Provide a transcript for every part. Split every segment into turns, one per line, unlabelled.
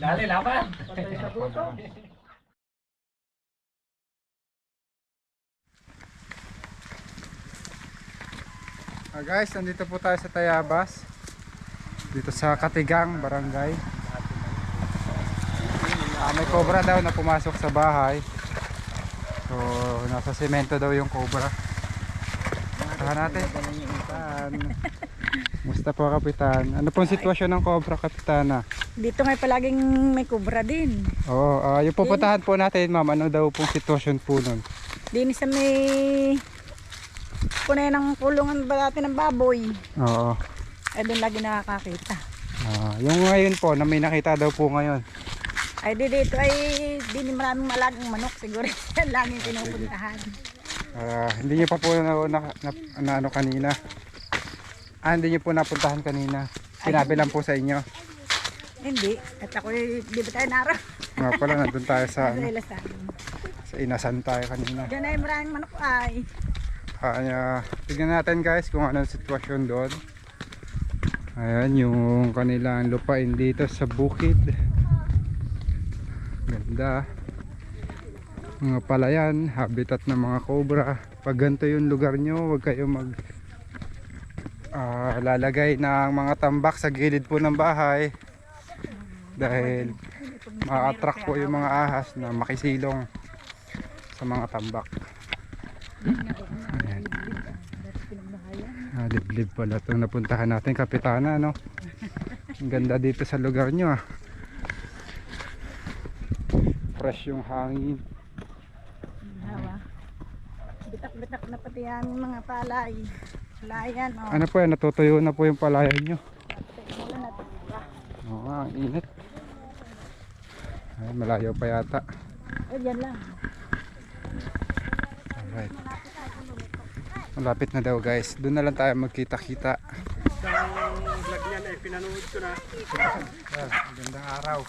Dali, laban.
Guys, nandito po tayo sa Tayabas. Dito sa Katigang, Barangay. May cobra daw na pumasok sa bahay. So, nasa semento daw yung cobra. Tahan natin. Kapitan. Musta po, Kapitan? Ano pong sitwasyon ng cobra, Kapitana?
Dito ngay palaging may kubra din.
Oo, yung pupuntahan po natin, ma'am. Ano daw pong sitwasyon po nun?
Din sa may punay ng kulungan ba natin ng baboy.
Oo.
Ay doon lagi nakakakita.
Yung ngayon po, na may nakita daw po ngayon.
Ay dito ay din maraming malagang manok siguro. Yan laging pinupuntahan.
Hindi niyo pa po na ano kanina. Hindi niyo po napuntahan kanina. Sinabi lang po sa inyo.
Hindi. At ako di ba tayo naro?
Nga pala, nandun tayo sa, sa Inasan tayo kanina.
Diyan ay maraming manok ay.
Tignan natin guys kung anong sitwasyon doon. Ayan yung kanilang lupain dito sa bukid. Ganda. Mga palayan, habitat ng mga cobra. Pag ganito yung lugar nyo, huwag kayo lalagay ng mga tambak sa gilid po ng bahay. Dahil ma-attract po yung mga ahas na makisilong sa mga tambak. Ayan. Liblib pala itong napuntahan natin, Kapitana, no? Ang ganda dito sa lugar nyo, ah. Fresh yung hangin.
Bitak-bitak na pati yan mga palay. Palayan, oh.
Ano po yan, natutuyo na po yung palayan nyo. Oo, ang init. Ay, malayo pa yata.
Ay, yan lang.
Alright. Malapit na daw guys. Doon na lang tayo magkita-kita.
Ang vlog niyan ay pinanood ko na.
Magandang araw.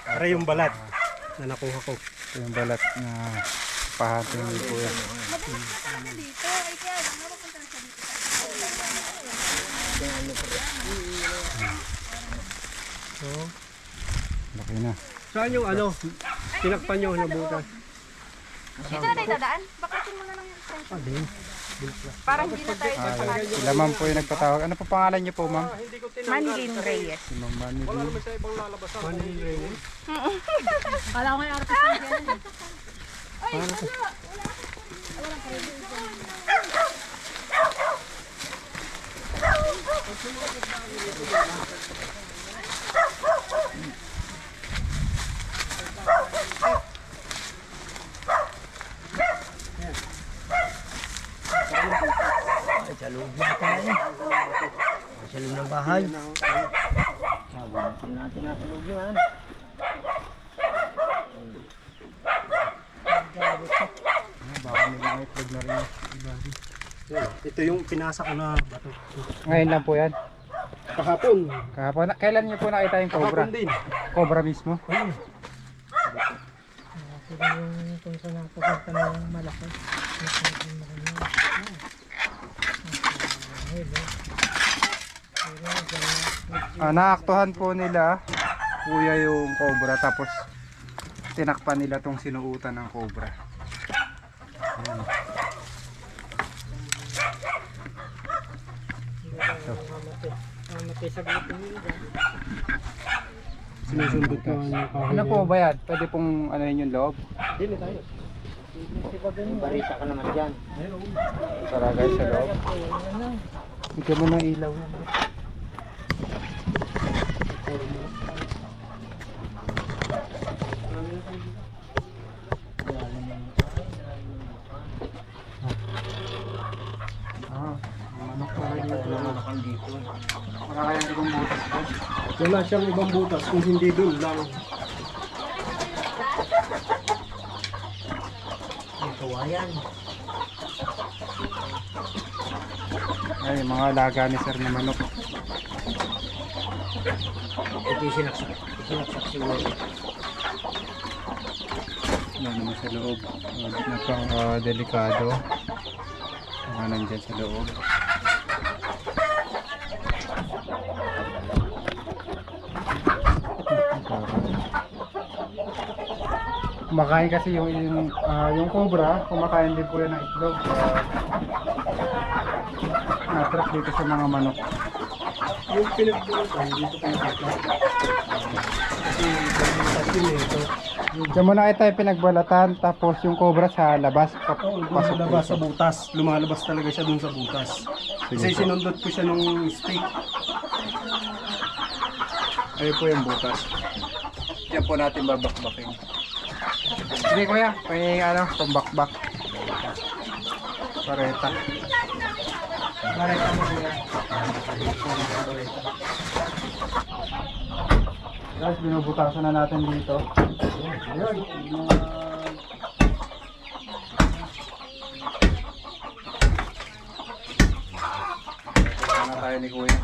Para yung balat na nakuha ko.
Ito yung balat na pahatin ni Kuya. So, laki na.
Saan yung ano? Tinakpan nyo na butas.
Dito na itadaan? Bakatin mo na lang yung extension. Parang hindi na tayo
Sila ma'am po yung nagpatawag. Ano po pangalan niyo po, ma'am?
Manlin Reyes.
Si Ma'am Manny.
Wala naman sa ibang lalabasan. Manilin.
Kala ko yung artist na yan.
Sa loob na tayo. Sa loob ng bahay. Sabunin natin ang loob yan.
Baka may mga itlog na rin.
Ito yung pinasa ko na bato.
Ngayon lang po yan.
Kahapon.
Kahapon. Kailan niyo po nakita yung cobra?
Kahapon din.
Cobra mismo?
Kung saan napupunta na yung malaki.
Naaktuhan po nila kuya yung cobra, tapos tinakpan nila tong sinuutan ng cobra. Ayan.
Sinusundot ko ang kahoy.
Ano po ba yan? Pwede pong anuhin yung loob?
Dili tayo.
May barita ka naman dyan.
Tara guys, sa loob. Bigyan mo ng ilaw yan. Manok pa rin dito. Wala kayang ibang butas doon.
Wala siyang ibang butas kung hindi dun lang.
May kawayan.
Ay, mga alaga ni sir na manok.
Ito yung sinaksak. Sinaksak siguro.
Yan naman sa loob. Napaka-delikado. Mga nandyan sa loob. Kumakain kasi yung cobra, kumakain din po yan ng itlog. Natras dito sa mga manok.
Yung pinagbunutan, dito kayo tatlo. Kasi pinagbunutan yun eh. Ito.
Diyan muna tayo pinagbalatan, tapos yung cobra sa labas.
Oo, doon sa
Pasok
labas
dito.
sa butas. Lumalabas talaga siya doon sa butas. Kasi sinundot ko siya nung steak.
Ayun po yung butas. Yan po natin babakbakin. Sige kuya, may pambakbak. Pareta. Pareta mo kuya. Guys, binubutasan na natin dito. Ayun. Tayo ni kuya.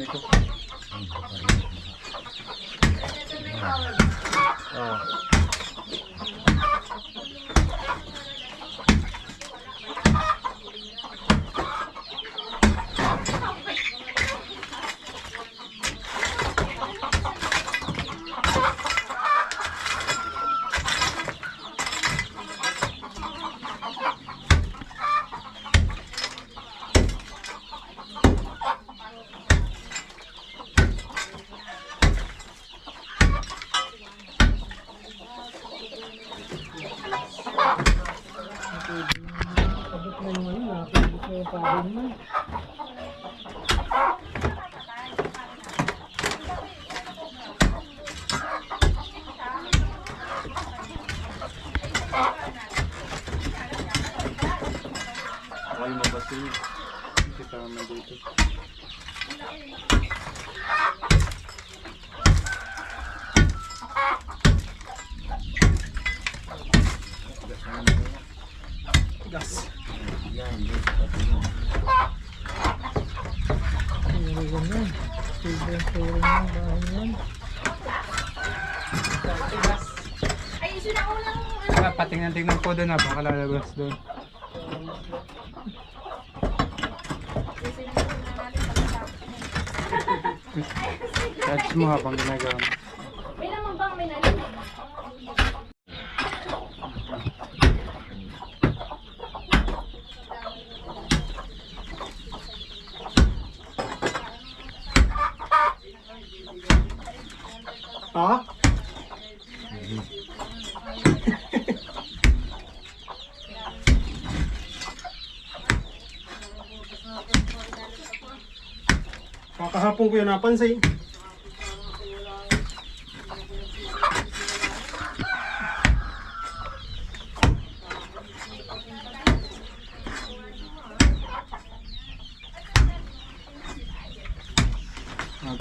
Ito. Kita naman dito.
Gas.
Ay, iso na unang
Patingnan po doon baka lalabas doon. Charge mo habang ginagawa mo.
May naman bang may nalim?
Ha? Kakahapon ko yun napansin.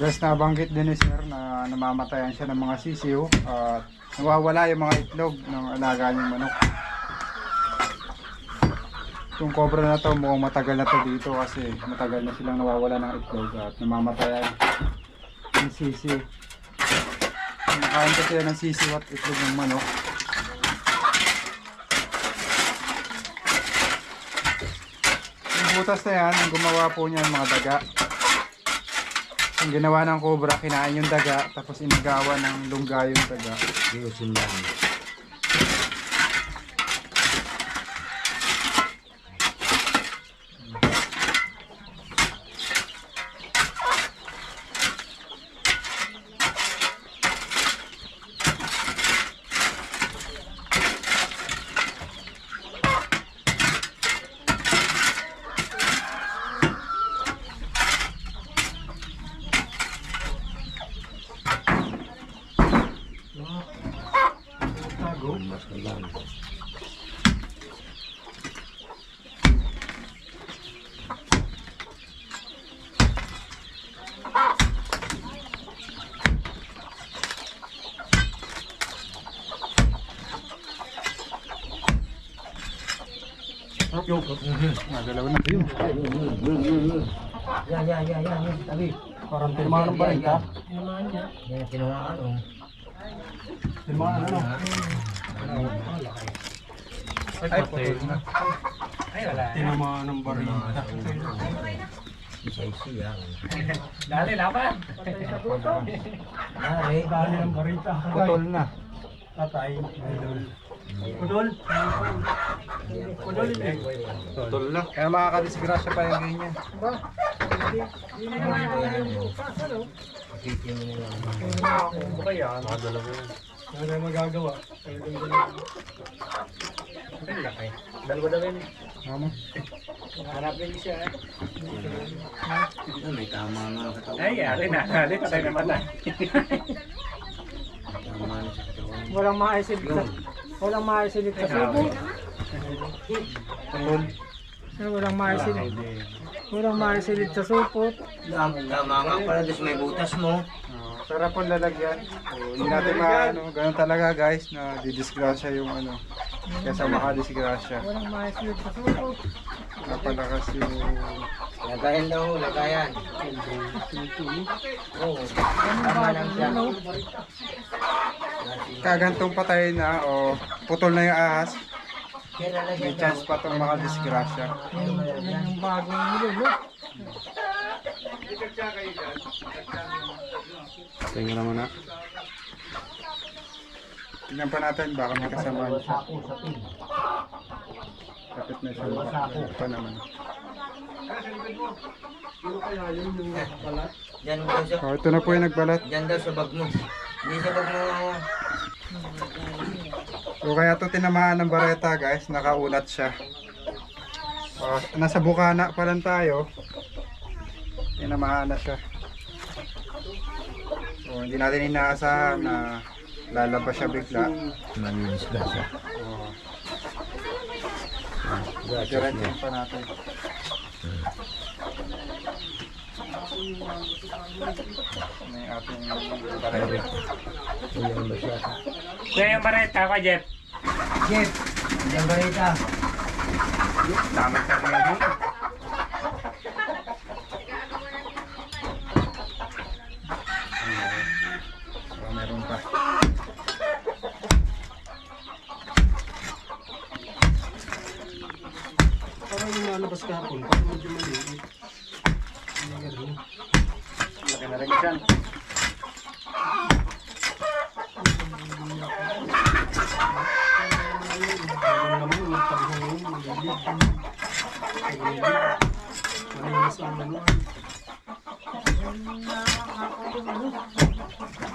Guys, nabanggit din ni sir na namamatayan siya ng mga sisiw at nawawala yung mga itlog ng alaga niyang manok. Itong cobra na to mukhang matagal na to dito kasi matagal na silang nawawala ng itlog at namamatayan ng sisiw. Nakain kasi yan ng sisiw at itlog ng manok. Yung butas na yan, ang gumawa po niyan mga daga. Ang ginawa ng cobra, kinain yung daga, tapos inagawa ng lungga yung daga. Nagalaw na yun.
Yan. Tabi.
Parang tinamaan ng barita.
Yan, tinamaan.
Tinamaan ano?
Ay, putol na.
Tinamaan ng barita.
Isa-isi yan.
Dali, laban.
Nari.
Dali ang barita.
Putol na.
Tatay. Pudol. Pudol.
Putol na. Kaya makakadisgrasya pa yung ganyan.
Makikita mo na lang.
Ano kaya? Ano na magagawa? Dalawa daw yun.
Mama.
Hanapin siya.
May tama nga katawan.
Ay, yari na. Dali, patay naman na.
Tama na sa katawan.
Walang maisilit sa... Walang maisilit sa subo.
Putol.
Walang maisilit. Walang maisilit sa supot.
Tama nga pala doon may butas mo.
Sarap po lalagyan. Hindi natin maano. Ganun talaga guys na didisgrasya yung ano. Kesa makadisgrasya.
Walang maisilit sa supot.
Napalakas yung...
Lagayan daw, lagayan. Oo. Tama lang siya.
Kagantong patay na o putol na yung ahas.
Kaya lalagyan
May chance pa itong makadisgrasya.
Yan yung bagong nilo.
Tingnan na muna. Tingnan pa natin baka may kasamaan siya. Kapit na siya. Ito pa naman.
Diyan daw sa...
Oh, ito na po yung nagbalat.
Diyan daw sa bag mo. Hindi sa bag mo.
O kaya ito tinamaan ng bareta guys. Nakaunat siya. Nasa bukana pa lang tayo. Tinamaan na siya. So, hindi natin inaasahan na lalabas siya bigla.
Malinis ka siya.
Diretso pa natin. May ating bareta.
Iyan ba siya?
Kaya yung bareta ka, Jeff.
Jeff! Diyan ba ito?
Tama sa kanya.
Meron pa.
Parang yung nalabas kahapon, parang medyo maliit. Laki na rin siya.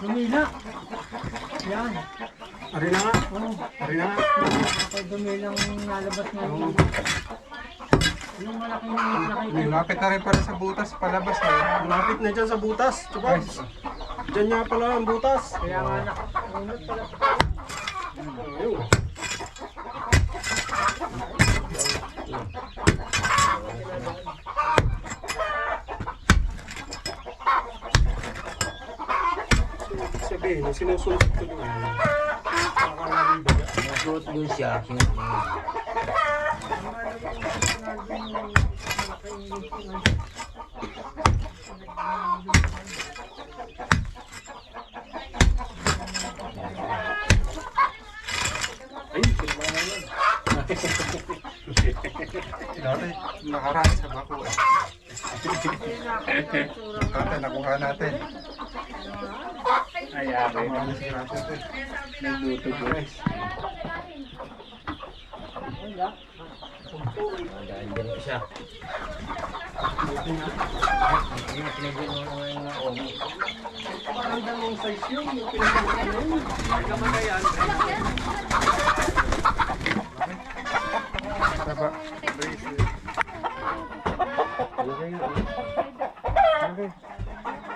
Dumila. Yan. Ari na nga. Ari na nga. Kapag dumilang nalabas na yung malaking nakita.
Lapit na rin pala sa butas palabas eh.
Malapit na dyan sa butas. Diba? Dyan nga pala ang butas. Kaya nga nakunot pala. Ayun. Sabihin, sinusunod ko doon.
Nasuot doon siya.
Ay, silma na yun.
Dati nakaraan sa bako eh. Dati nakuha natin.
Ay, abay.
Disgrasya ito eh.
Nagluto ko.
Guys.
Dahil dyan ko siya.
Parang dalawang size yun. Yung pinagkakain yun. Nagkamagayan.
Taba.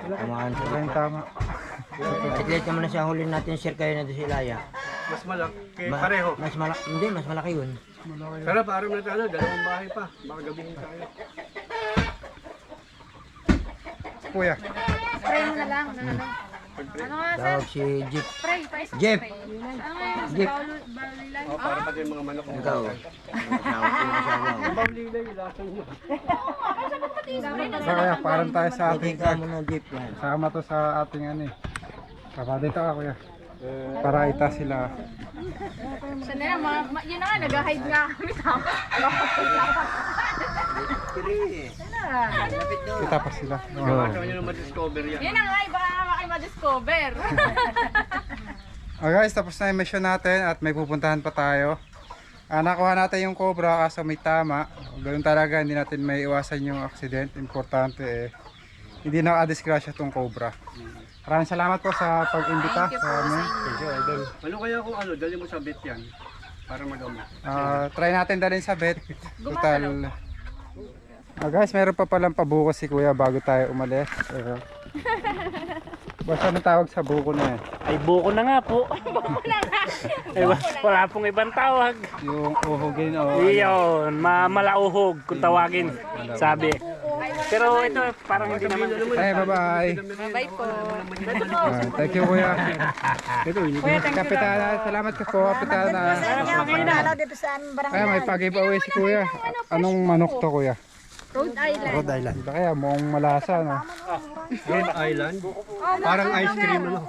Tamaan siya.
Wala yung tama.
Atlet naman na siya huli natin sir kayo na doon si Ilaya.
Mas malaki. Pareho.
Mas malaki. Hindi, mas malaki yun.
Pero parang na tayo, dalawang bahay pa. Baka gabihin tayo.
Kuya.
Spray mo na lang. Ano nga, sir?
Tawag si Jeep.
Spray. Pa isang
Jeff!
spray. Ano nga yun?
Jeff!
Baulilay.
Oh, para pati yung mga manok.
Ikaw. Tawag ko na siya.
Baulilay, lasan nyo.
So kaya parang tayo sa ating
Ikaw mo na Jeep yan.
sama to sa ating ano eh. Saka dito ka kuya. Para ita sila.
So na yan, yun na nga, nag-hide nga kami tapos.
Kita pa sila.
Yan ang ay, baka kayo ma-discover.
Guys, tapos na yung mission natin at may pupuntahan pa tayo. Nakuha natin yung cobra kaso may tama. Ganun talaga, hindi natin may iwasan yung accident. Importante hindi nakadisgrasya tong cobra. Maraming salamat po sa pag-imbita sa amin.
Ano kaya kung dali mo sa bet yan? Para magamot.
Try natin dalhin sa vet. Total. Guys, meron pa palang pabuko si kuya bago tayo umalis. Basta anong tawag sa buko na yan?
Ay, buko na nga po. Ay, wala pong ibang tawag.
Yung uhugin o
Iyon, malauhog kung tawagin, sabi. Pero ito parang hindi naman.
Ay, bye-bye.
Bye po.
Thank you kuya. Kapitana, salamat ka po kapitana.
Pagdalaw dito sa aming barangay.
Kaya may pag-giveaway si kuya. Anong manok to kuya?
Rhode Island.
Rhode Island.
Ba kaya mukhang malasa no?
Rhode Island? Parang ice cream ano?